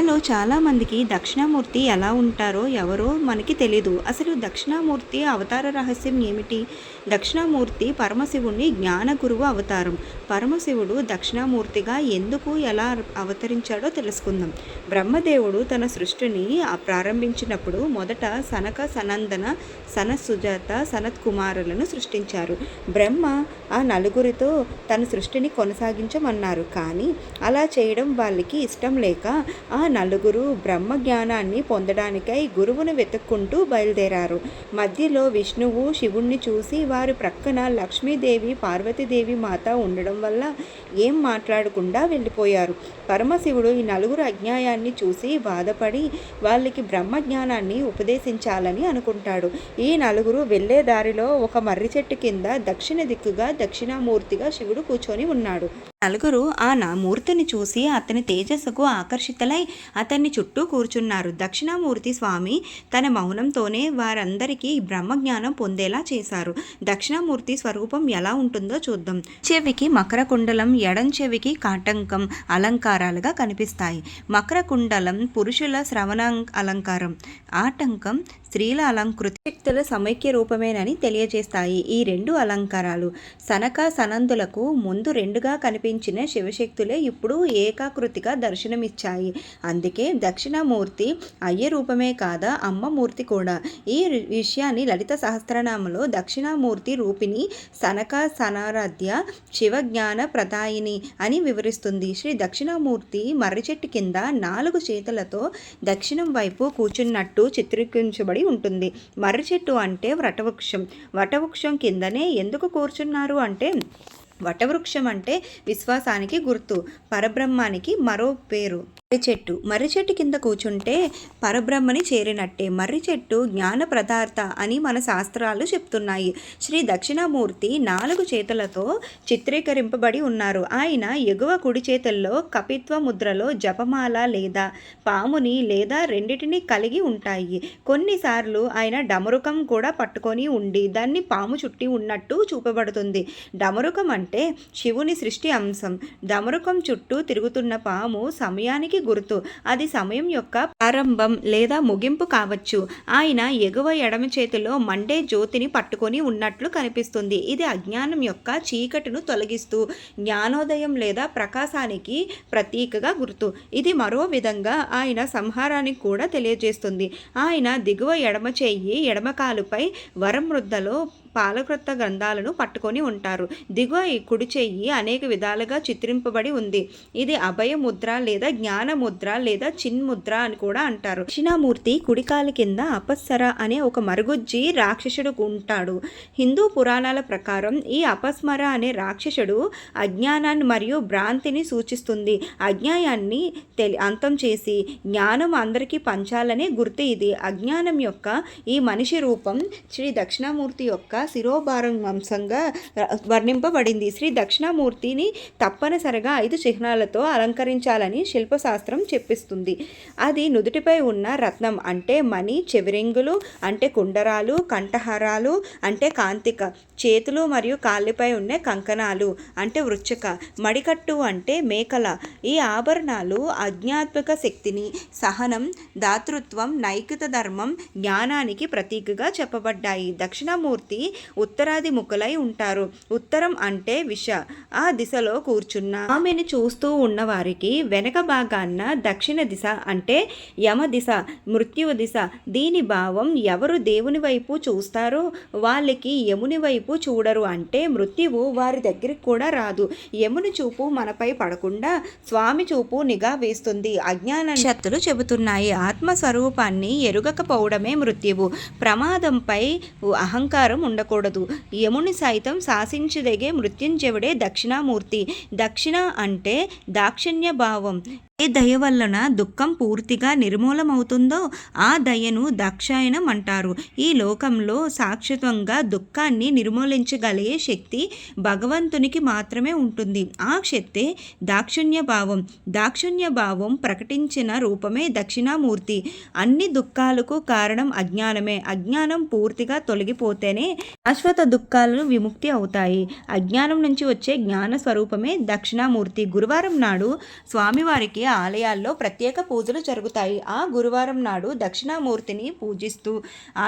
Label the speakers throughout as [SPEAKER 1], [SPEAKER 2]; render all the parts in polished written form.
[SPEAKER 1] మనలో చాలామందికి దక్షిణామూర్తి ఎలా ఉంటారో ఎవరో మనకి తెలీదు. అసలు దక్షిణామూర్తి అవతార రహస్యం ఏమిటి? దక్షిణామూర్తి పరమశివుని జ్ఞాన గురువు అవతారం. పరమశివుడు దక్షిణామూర్తిగా ఎందుకు ఎలా అవతరించాడో తెలుసుకుందాం. బ్రహ్మదేవుడు తన సృష్టిని ప్రారంభించినప్పుడు మొదట సనక, సనందన, సనత్సుజాత, సనత్ కుమారులను సృష్టించారు. బ్రహ్మ ఆ నలుగురితో తన సృష్టిని కొనసాగించమన్నారు. కానీ అలా చేయడం వాళ్ళకి ఇష్టం లేక ఆ నలుగురు బ్రహ్మ జ్ఞానాన్ని పొందడానికై గురువును వెతుక్కుంటూ బయలుదేరారు. మధ్యలో విష్ణువు శివుణ్ణి చూసి వారి ప్రక్కన లక్ష్మీదేవి, పార్వతీదేవి మాత ఉండడం వల్ల ఏం మాట్లాడకుండా వెళ్ళిపోయారు. పరమశివుడు ఈ నలుగురు అజ్ఞాయాన్ని చూసి బాధపడి వాళ్ళకి బ్రహ్మ జ్ఞానాన్ని ఉపదేశించాలని అనుకుంటాడు. ఈ నలుగురు వెళ్లే దారిలో ఒక మర్రి చెట్టు కింద దక్షిణ దిక్కుగా దక్షిణామూర్తిగా శివుడు కూర్చొని ఉన్నాడు. నలుగురు ఆ మూర్తిని చూసి అతని తేజస్సుకు ఆకర్షితులై అతన్ని చుట్టూ కూర్చున్నారు. దక్షిణామూర్తి స్వామి తన మౌనంతోనే వారందరికీ బ్రహ్మజ్ఞానం పొందేలా చేశారు. దక్షిణామూర్తి స్వరూపం ఎలా ఉంటుందో చూద్దాం. చెవికి మకర కుండలం, ఎడం చెవికి కాటంకం అలంకారాలుగా కనిపిస్తాయి. మకర కుండలం పురుషుల శ్రవణ అలంకారం, ఆటంకం స్త్రీల అలంకృతి శక్తుల సమైక్య రూపమేనని తెలియజేస్తాయి. ఈ రెండు అలంకారాలు సనక సనందులకు ముందు రెండుగా కనిపించిన శివశక్తులే ఇప్పుడు ఏకాకృతిగా దర్శనమిచ్చాయి. అందుకే దక్షిణామూర్తి అయ్య రూపమే కాదా, అమ్మమూర్తి కూడా. ఈ విషయాన్ని లలిత సహస్రనామంలో దక్షిణామూర్తి రూపిణి సనక సనారాధ్య శివజ్ఞాన ప్రదాయిని అని వివరిస్తుంది. శ్రీ దక్షిణామూర్తి మర్రి చెట్టు కింద 4 చేతులతో దక్షిణం వైపు కూర్చున్నట్టు చిత్రీకరించబడి ఉంటుంది. మర్రి చెట్టు అంటే వటవృక్షం. వటవృక్షం కిందనే ఎందుకు కూర్చున్నారు అంటే వటవృక్షం అంటే విశ్వాసానికి గుర్తు, పరబ్రహ్మానికి మరో పేరు. మర్రి చెట్టు కింద కూర్చుంటే పరబ్రహ్మని చేరినట్టే. మర్రి చెట్టు జ్ఞాన ప్రదార్థ అని మన శాస్త్రాలు చెప్తున్నాయి. శ్రీ దక్షిణామూర్తి 4 చేతులతో చిత్రీకరింపబడి ఉన్నారు. ఆయన ఎగువ కుడి చేతుల్లో కపిత్వ ముద్రలో జపమాల లేదా పాముని లేదా రెండిటిని కలిగి ఉంటాయి. కొన్నిసార్లు ఆయన డమరుకం కూడా పట్టుకొని ఉండి దాన్ని పాము చుట్టి ఉన్నట్టు చూపబడుతుంది. డమరుకం అంటే శివుని సృష్టి అంశం. డమరుకం చుట్టూ తిరుగుతున్న పాము సమయానికి గుర్తు. అది సమయం యొక్క ప్రారంభం లేదా ముగింపు కావచ్చు. ఆయన ఎగువ ఎడమ చేతిలో మండే జ్యోతిని పట్టుకొని ఉన్నట్లు కనిపిస్తుంది. ఇది అజ్ఞానం యొక్క చీకటిను తొలగిస్తూ జ్ఞానోదయం లేదా ప్రకాశానికి ప్రతీకగా గుర్తు. ఇది మరో విధంగా ఆయన సంహారానికి కూడా తెలియజేస్తుంది. ఆయన దిగువ ఎడమ చెయ్యి ఎడమ కాలుపై వరమృద్దలో పాలకృత గ్రంథాలను పట్టుకొని ఉంటారు. దిగువ ఈ కుడి చెయ్యి అనేక విధాలుగా చిత్రింపబడి ఉంది. ఇది అభయ ముద్ర లేదా జ్ఞాన ముద్ర లేదా చిన్ముద్ర అని కూడా అంటారు. దక్షిణామూర్తి కుడికాలి కింద అపస్సర అనే ఒక మరుగుజ్జి రాక్షసుడు ఉంటాడు. హిందూ పురాణాల ప్రకారం ఈ అపస్మర అనే రాక్షసుడు అజ్ఞానాన్ని మరియు భ్రాంతిని సూచిస్తుంది. అజ్ఞాయాన్ని అంతం చేసి జ్ఞానం అందరికీ పంచాలనే గుర్తు ఇది. అజ్ఞానం యొక్క ఈ మనిషి రూపం శ్రీ దక్షిణామూర్తి యొక్క శిరోభారం అంశంగా వర్ణింపబడింది. శ్రీ దక్షిణామూర్తిని తప్పనిసరిగా 5 చిహ్నాలతో అలంకరించాలని శిల్పశాస్త్రం చెప్పిస్తుంది. అది నుదుటిపై ఉన్న రత్నం అంటే మణి, చెవిరింగులు అంటే కుండరాలు, కంఠహారాలు అంటే కాంతిక, చేతులు మరియు కాళ్ళపై ఉన్న కంకణాలు అంటే వృచ్చిక, మడికట్టు అంటే మేకల. ఈ ఆభరణాలు ఆధ్యాత్మిక శక్తిని, సహనం, దాతృత్వం, నైతిక ధర్మం, జ్ఞానానికి ప్రతీకగా చెప్పబడ్డాయి. దక్షిణామూర్తి ఉత్తరాది ముఖలై ఉంటారు. ఉత్తరం అంటే విష. ఆ దిశలో కూర్చున్న ఆమెను చూస్తూ ఉన్నవారికి వెనక భాగాన్న దక్షిణ దిశ అంటే యమ దిశ, మృత్యువు దిశ. దీని భావం ఎవరు దేవుని వైపు చూస్తారో వాళ్ళకి యముని వైపు చూడరు అంటే మృత్యువు వారి దగ్గరికి కూడా రాదు. యముని చూపు మనపై పడకుండా స్వామి చూపు నిఘా వేస్తుంది. అజ్ఞాన శక్తులు చెబుతున్నాయి. ఆత్మస్వరూపాన్ని ఎరుగకపోవడమే మృత్యువు. ప్రమాదంపై అహంకారం ఉండకూడదు. యముని సైతం శాసించదగే మృత్యుంజయుడే దక్షిణామూర్తి. దక్షిణ అంటే దాక్షిణ్య భావం. ఏ దయ వలన దుఃఖం పూర్తిగా నిర్మూలమవుతుందో ఆ దయను దాక్షాయణం అంటారు. ఈ లోకంలో శాశ్వతంగా దుఃఖాన్ని నిర్మూలించగలిగే శక్తి భగవంతునికి మాత్రమే ఉంటుంది. ఆ శక్తే దాక్షిణ్య భావం. దాక్షిణ్య భావం ప్రకటించిన రూపమే దక్షిణామూర్తి. అన్ని దుఃఖాలకు కారణం అజ్ఞానమే. అజ్ఞానం పూర్తిగా తొలగిపోతేనే శాశ్వత దుఃఖాలను విముక్తి అవుతాయి. అజ్ఞానం నుంచి వచ్చే జ్ఞాన స్వరూపమే దక్షిణామూర్తి. గురువారం నాడు స్వామివారికి ఆలయాల్లో ప్రత్యేక పూజలు జరుగుతాయి. ఆ గురువారం నాడు దక్షిణామూర్తిని పూజిస్తూ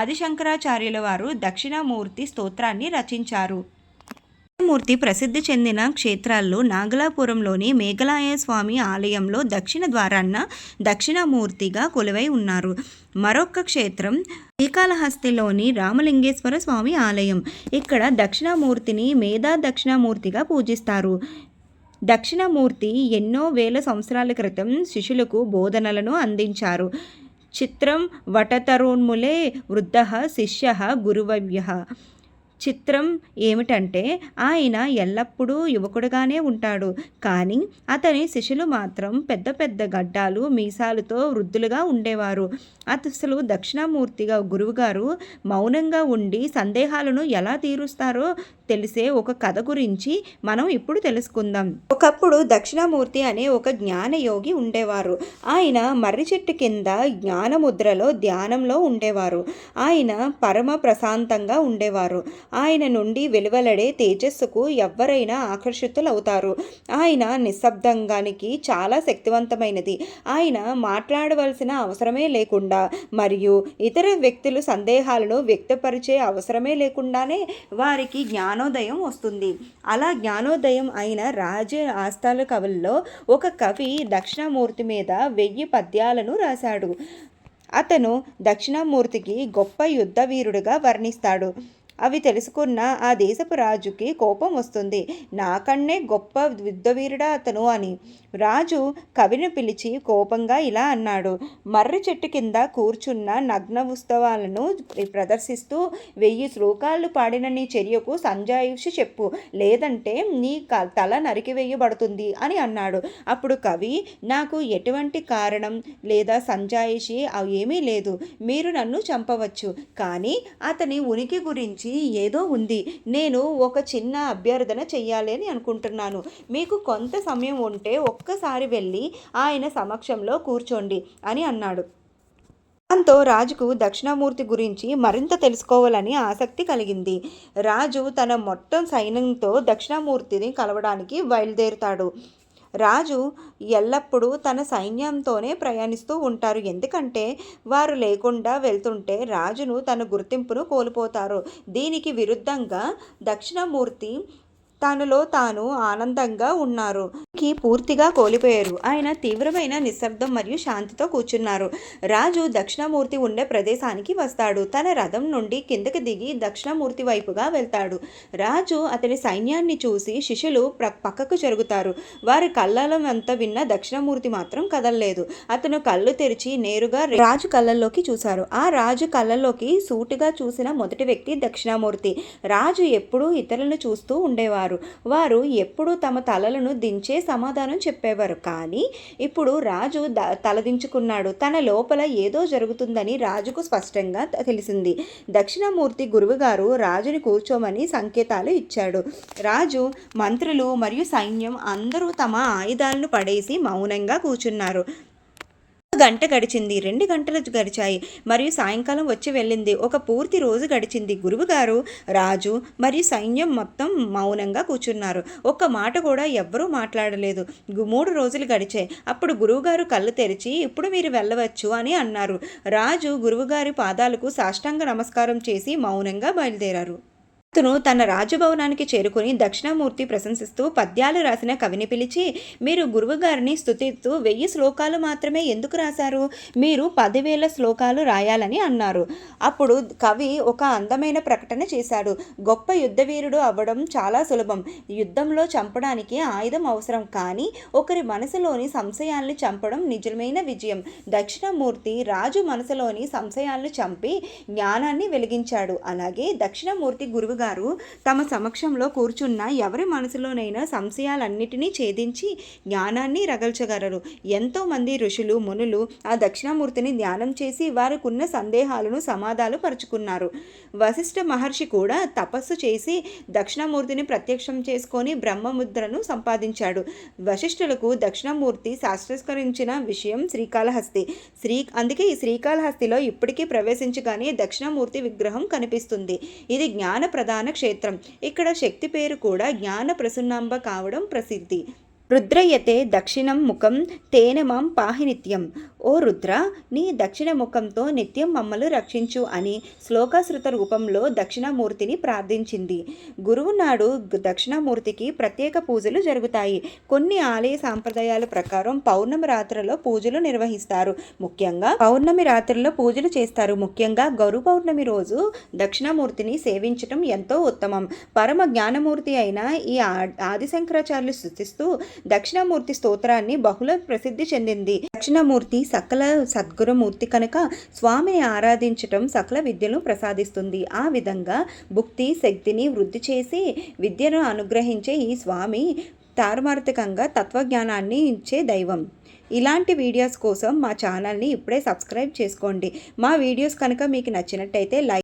[SPEAKER 1] ఆదిశంకరాచార్యుల వారు దక్షిణామూర్తి స్తోత్రాన్ని రచించారు. మూర్తి ప్రసిద్ధి చెందిన క్షేత్రాల్లో నాగలాపురంలోని మేఘలాయ స్వామి ఆలయంలో దక్షిణ ద్వారాన్న దక్షిణామూర్తిగా కొలువై ఉన్నారు. మరొక క్షేత్రం శ్రీకాళహస్తిలోని రామలింగేశ్వర స్వామి ఆలయం. ఇక్కడ దక్షిణామూర్తిని మేధా దక్షిణామూర్తిగా పూజిస్తారు. దక్షిణామూర్తి ఎన్నో వేల సంవత్సరాల క్రితం శిష్యులకు బోధనలను అందించారు. చిత్రం వటతరోన్ములే వృద్ధ శిష్య గురువవ్య. చిత్రం ఏమిటంటే ఆయన ఎల్లప్పుడూ యువకుడుగానే ఉంటాడు, కానీ అతని శిష్యులు మాత్రం పెద్ద పెద్ద గడ్డాలు మీసాలతో వృద్ధులుగా ఉండేవారు. అసలు దక్షిణామూర్తిగా గురువుగారు మౌనంగా ఉండి సందేహాలను ఎలా తీరుస్తారో తెలిసే ఒక కథ గురించి మనం ఇప్పుడు తెలుసుకుందాం. ఒకప్పుడు దక్షిణామూర్తి అనే ఒక జ్ఞానయోగి ఉండేవారు. ఆయన మర్రి చెట్టు కింద జ్ఞానముద్రలో ధ్యానంలో ఉండేవారు. ఆయన పరమ ప్రశాంతంగా ఉండేవారు. ఆయన నుండి వెలువలడే తేజస్సుకు ఎవరైనా ఆకర్షితులవుతారు. ఆయన నిశ్శబ్దంగానికి చాలా శక్తివంతమైనది. ఆయన మాట్లాడవలసిన అవసరమే లేకుండా మరియు ఇతర వ్యక్తులు సందేహాలను వ్యక్తపరిచే అవసరమే లేకుండానే వారికి జ్ఞానోదయం వస్తుంది. అలా జ్ఞానోదయం అయిన రాజ ఆస్థాన కవుల్లో ఒక కవి దక్షిణామూర్తి మీద 1000 పద్యాలను రాశాడు. అతను దక్షిణామూర్తికి గొప్ప యుద్ధ వీరుడుగా వర్ణిస్తాడు. అవి తెలుసుకున్న ఆ దేశపు రాజుకి కోపం వస్తుంది. నాకన్నే గొప్ప యుద్ధవీరుడా అతను అని. రాజు కవిని పిలిచి కోపంగా ఇలా అన్నాడు: మర్రి చెట్టు కింద కూర్చున్న నగ్న ఉత్సవాలను ప్రదర్శిస్తూ 1000 శ్లోకాలు పాడిన నీ చర్యకు సంజాయిషి చెప్పు, లేదంటే నీ తల నరికివేయబడుతుంది అని అన్నాడు. అప్పుడు కవి, నాకు ఎటువంటి కారణం లేదా సంజాయిషి ఏమీ లేదు, మీరు నన్ను చంపవచ్చు, కానీ అతని ఉనికి గురించి ఏదో ఉంది. నేను ఒక చిన్న అభ్యర్థన చెయ్యాలి అని అనుకుంటున్నాను. మీకు కొంత సమయం ఉంటే ఒక్కసారి వెళ్ళి ఆయన సమక్షంలో కూర్చోండి అని అన్నాడు. దాంతో రాజుకు దక్షిణామూర్తి గురించి మరింత తెలుసుకోవాలని ఆసక్తి కలిగింది. రాజు తన మొత్తం సైన్యంతో దక్షిణామూర్తిని కలవడానికి బయలుదేరుతాడు. రాజు ఎల్లప్పుడూ తన సైన్యంతోనే ప్రయాణిస్తూ ఉంటారు. ఎందుకంటే వారు లేకుండా వెళ్తుంటే రాజును తన గుర్తింపును కోల్పోతారు. దీనికి విరుద్ధంగా దక్షిణామూర్తి తనలో తాను ఆనందంగా ఉన్నారు. పూర్తిగా కోల్పోయారు. ఆయన తీవ్రమైన నిశ్శబ్దం మరియు శాంతితో కూర్చున్నారు. రాజు దక్షిణామూర్తి ఉండే ప్రదేశానికి వస్తాడు. తన రథం నుండి కిందకి దిగి దక్షిణామూర్తి వైపుగా వెళ్తాడు. రాజు అతని సైన్యాన్ని చూసి శిష్యులు పక్కకు జరుగుతారు. వారి కళ్ళంతా విన్న దక్షిణామూర్తి మాత్రం కదలలేదు. అతను కళ్ళు తెరిచి నేరుగా రాజు కళ్ళల్లోకి చూశారు. ఆ రాజు కళ్ళల్లోకి సూటిగా చూసిన మొదటి వ్యక్తి దక్షిణామూర్తి. రాజు ఎప్పుడూ ఇతరులను చూస్తూ ఉండేవారు. వారు ఎప్పుడూ తమ తలలను దించే సమాధానం చెప్పేవారు. కానీ ఇప్పుడు రాజు తలదించుకున్నాడు. తన లోపల ఏదో జరుగుతుందని రాజుకు స్పష్టంగా తెలిసింది. దక్షిణామూర్తి గురువుగారు రాజుని కూర్చోమని సంకేతాలు ఇచ్చాడు. రాజు, మంత్రులు మరియు సైన్యం అందరూ తమ ఆయుధాలను పడేసి మౌనంగా కూర్చున్నారు. గంట గడిచింది, 2 గంటలు గడిచాయి మరియు సాయంకాలం వచ్చి వెళ్ళింది. ఒక పూర్తి రోజు గడిచింది. గురువుగారు, రాజు మరియు సైన్యం మొత్తం మౌనంగా కూర్చున్నారు. ఒక్క మాట కూడా ఎవ్వరూ మాట్లాడలేదు. 3 రోజులు గడిచాయి. అప్పుడు గురువుగారు కళ్ళు తెరిచి, ఇప్పుడు మీరు వెళ్ళవచ్చు అని అన్నారు. రాజు గురువుగారి పాదాలకు సాష్టాంగ నమస్కారం చేసి మౌనంగా బయలుదేరారు. అతను తన రాజభవనానికి చేరుకుని దక్షిణామూర్తి ప్రశంసిస్తూ పద్యాలు రాసిన కవిని పిలిచి, మీరు గురువుగారిని స్తుతిస్తూ 1000 శ్లోకాలు మాత్రమే ఎందుకు రాశారు? మీరు 10,000 శ్లోకాలు రాయాలని అన్నారు. అప్పుడు కవి ఒక అందమైన ప్రకటన చేశాడు. గొప్ప యుద్ధవీరుడు అవ్వడం చాలా సులభం. యుద్ధంలో చంపడానికి ఆయుధం అవసరం, కానీ ఒకరి మనసులోని సంశయాల్ని చంపడం నిజమైన విజయం. దక్షిణామూర్తి రాజు మనసులోని సంశయాలను చంపి జ్ఞానాన్ని వెలిగించాడు. అలాగే దక్షిణామూర్తి గురువుగా అమ్మగారు తమ సమక్షంలో కూర్చున్న ఎవరి మనసులోనైనా సంశయాలన్నిటినీ ఛేదించి జ్ఞానాన్ని రగల్చగలరు. ఎంతోమంది ఋషులు మునులు ఆ దక్షిణామూర్తిని ధ్యానం చేసి వారికున్న సందేహాలను సమాధాలు పరుచుకున్నారు. వశిష్ఠ మహర్షి కూడా తపస్సు చేసి దక్షిణామూర్తిని ప్రత్యక్షం చేసుకొని బ్రహ్మముద్రను సంపాదించాడు. వశిష్ఠులకు దక్షిణామూర్తి సాక్షాత్కరించిన విషయం శ్రీకాళహస్తి. అందుకే ఈ శ్రీకాళహస్తిలో ఇప్పటికీ ప్రవేశించగానే దక్షిణామూర్తి విగ్రహం కనిపిస్తుంది. ఇది జ్ఞాన ప్రధాన క్షేత్రం. ఇక్కడ శక్తి పేరు కూడా జ్ఞాన ప్రసన్నాంబ కావడం ప్రసిద్ధి. రుద్రయతే దక్షిణం ముఖం తేన మాం పాహి నిత్యం. ఓ రుద్ర, నీ దక్షిణ ముఖంతో నిత్యం మమ్మల్ని రక్షించు అని శ్లోకశృత రూపంలో దక్షిణామూర్తిని ప్రార్థించింది. గురువు నాడు దక్షిణామూర్తికి ప్రత్యేక పూజలు జరుగుతాయి. కొన్ని ఆలయ సాంప్రదాయాల ప్రకారం పౌర్ణమి రాత్రిలో పూజలు నిర్వహిస్తారు. ముఖ్యంగా పౌర్ణమి రాత్రిలో పూజలు చేస్తారు. ముఖ్యంగా గురు పౌర్ణమి రోజు దక్షిణామూర్తిని సేవించటం ఎంతో ఉత్తమం. పరమ జ్ఞానమూర్తి అయిన ఈ ఆదిశంకరాచార్యులు సృష్టిస్తూ దక్షిణామూర్తి స్తోత్రాన్ని బహుళ ప్రసిద్ధి చెందింది. దక్షిణామూర్తి సకల సద్గురుమూర్తి కనుక స్వామిని ఆరాధించటం సకల విద్యను ప్రసాదిస్తుంది. ఆ విధంగా భుక్తి శక్తిని వృద్ధి చేసి విద్యను అనుగ్రహించే ఈ స్వామి తారమార్థకంగా తత్వజ్ఞానాన్ని ఇచ్చే దైవం. ఇలాంటి వీడియోస్ కోసం మా ఛానల్ని ఇప్పుడే సబ్స్క్రైబ్ చేసుకోండి. మా వీడియోస్ కనుక మీకు నచ్చినట్టయితే లైక్